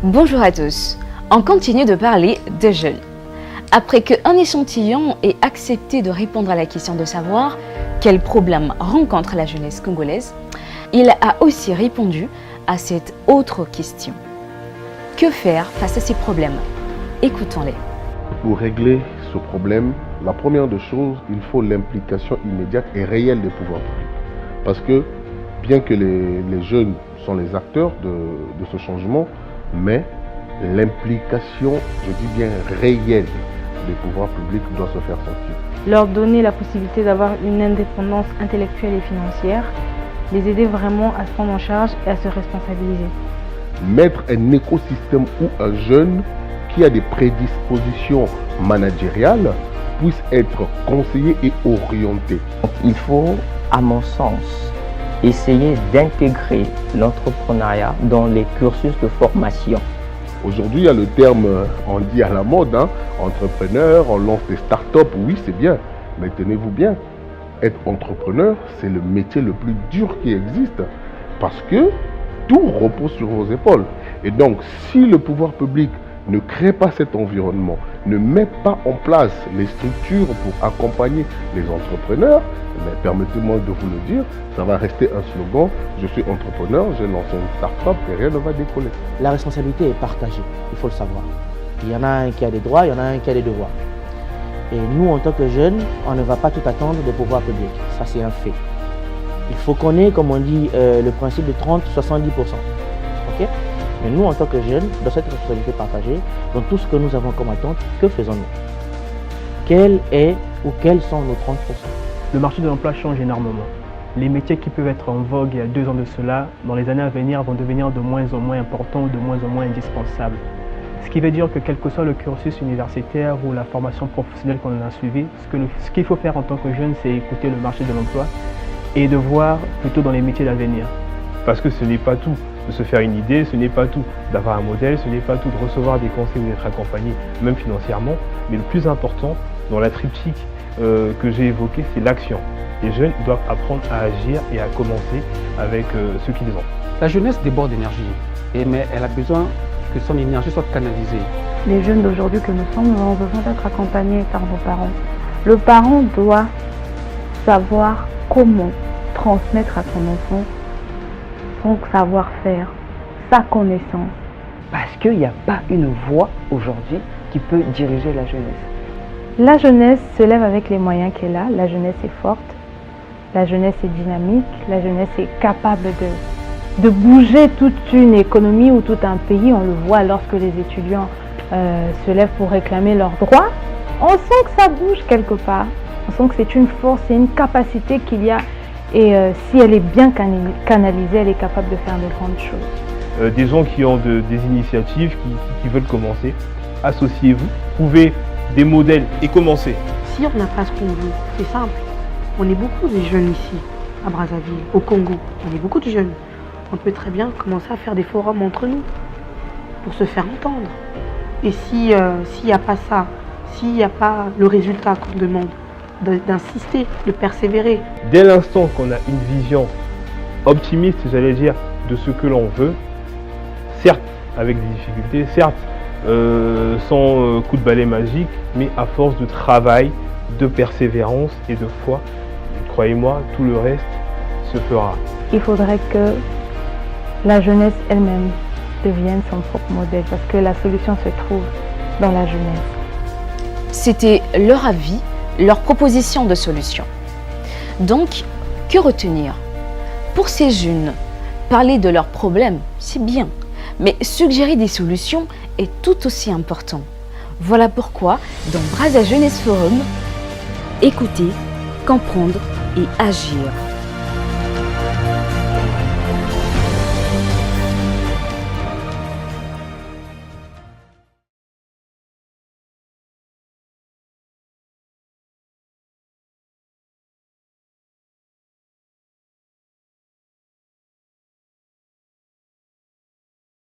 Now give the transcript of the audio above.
Bonjour à tous, on continue de parler des jeunes. Après qu'un échantillon ait accepté de répondre à la question de savoir quels problèmes rencontre la jeunesse congolaise, il a aussi répondu à cette autre question. Que faire face à ces problèmes? Écoutons-les. Pour régler ce problème, la première des choses, il faut l'implication immédiate et réelle des pouvoirs publics. Parce que bien que les jeunes sont les acteurs de ce changement, mais l'implication, je dis bien réelle, des pouvoirs publics doit se faire sentir. Leur donner la possibilité d'avoir une indépendance intellectuelle et financière, les aider vraiment à se prendre en charge et à se responsabiliser. Mettre un écosystème où un jeune qui a des prédispositions managériales puisse être conseillé et orienté. Il faut, à mon sens, essayer d'intégrer l'entrepreneuriat dans les cursus de formation. Aujourd'hui, il y a le terme, on dit à la mode, entrepreneur, on lance des startups, oui c'est bien, mais tenez-vous bien, être entrepreneur, c'est le métier le plus dur qui existe, parce que tout repose sur vos épaules. Et donc, si le pouvoir public ne crée pas cet environnement, ne met pas en place les structures pour accompagner les entrepreneurs, mais permettez-moi de vous le dire, ça va rester un slogan, je suis entrepreneur, j'ai lancé une start-up et rien ne va décoller. La responsabilité est partagée, il faut le savoir. Il y en a un qui a des droits, il y en a un qui a des devoirs. Et nous, en tant que jeunes, on ne va pas tout attendre des pouvoirs publics, ça c'est un fait. Il faut qu'on ait, comme on dit, le principe de 30-70%. Okay? Mais nous, en tant que jeunes, dans cette responsabilité partagée, dans tout ce que nous avons comme attente, que faisons-nous? Quel est ou quels sont nos 30%? Le marché de l'emploi change énormément. Les métiers qui peuvent être en vogue il y a 2 ans de cela, dans les années à venir, vont devenir de moins en moins importants ou de moins en moins indispensables. Ce qui veut dire que quel que soit le cursus universitaire ou la formation professionnelle qu'on a suivi, ce qu'il faut faire en tant que jeune, c'est écouter le marché de l'emploi et de voir plutôt dans les métiers d'avenir. Parce que ce n'est pas tout de se faire une idée, ce n'est pas tout d'avoir un modèle, ce n'est pas tout de recevoir des conseils ou d'être accompagné, même financièrement. Mais le plus important, dans la triptyque que j'ai évoqué, c'est l'action. Les jeunes doivent apprendre à agir et à commencer avec ce qu'ils ont. La jeunesse déborde d'énergie, mais elle a besoin que son énergie soit canalisée. Les jeunes d'aujourd'hui que nous sommes, nous avons besoin d'être accompagnés par nos parents. Le parent doit savoir comment transmettre à son enfant son savoir-faire, sa connaissance. Parce qu'il n'y a pas une voix aujourd'hui qui peut diriger la jeunesse. La jeunesse se lève avec les moyens qu'elle a, la jeunesse est forte, la jeunesse est dynamique, la jeunesse est capable de bouger toute une économie ou tout un pays. On le voit lorsque les étudiants se lèvent pour réclamer leurs droits. On sent que ça bouge quelque part, on sent que c'est une force, c'est une capacité qu'il y a. Et si elle est bien canalisée, elle est capable de faire de grandes choses. Des gens qui ont des initiatives, qui veulent commencer, associez-vous, trouvez des modèles et commencez. Si on n'a pas ce qu'on veut, c'est simple. On est beaucoup des jeunes ici, à Brazzaville, au Congo. On est beaucoup de jeunes. On peut très bien commencer à faire des forums entre nous pour se faire entendre. Et s'il n'y a pas ça, s'il n'y a pas le résultat qu'on demande, d'insister, de persévérer. Dès l'instant qu'on a une vision optimiste, j'allais dire, de ce que l'on veut, certes avec des difficultés, certes sans coup de balai magique, mais à force de travail, de persévérance et de foi, croyez-moi, tout le reste se fera. Il faudrait que la jeunesse elle-même devienne son propre modèle, parce que la solution se trouve dans la jeunesse. C'était leur avis, leur proposition de solution. Donc, que retenir? Pour ces jeunes, parler de leurs problèmes, c'est bien, mais suggérer des solutions est tout aussi important. Voilà pourquoi, dans Brazza Jeunesse Forum, écouter, comprendre et agir.